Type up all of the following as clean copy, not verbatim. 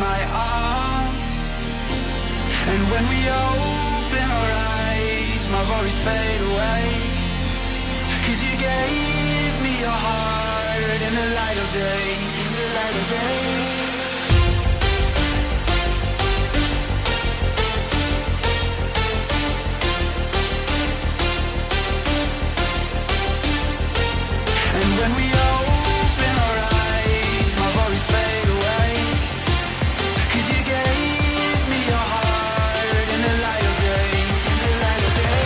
my arms. And when we open our eyes, my worries fade away. 'Cause you gave me your heart in the light of day, in the light of day. When we open our eyes, my worries fade away. 'Cause you gave me your heart in the light of day, in the light of day.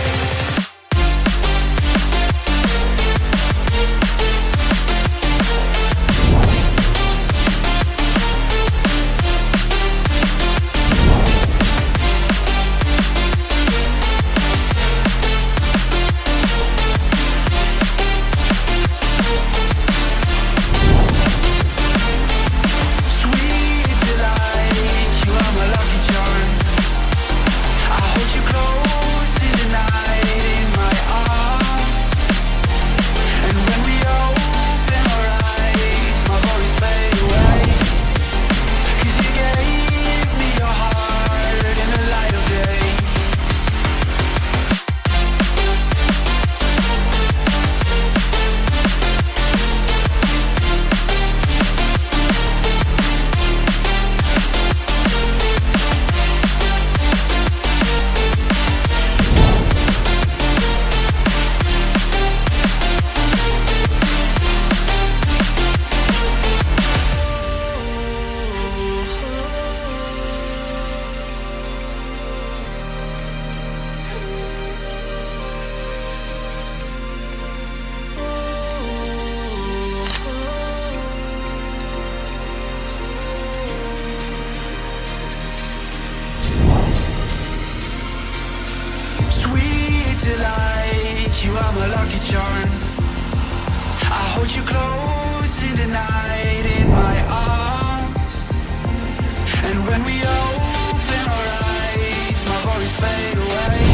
You are my lucky charm. I hold you close in the night in my arms. And when we open our eyes, my worries fade away.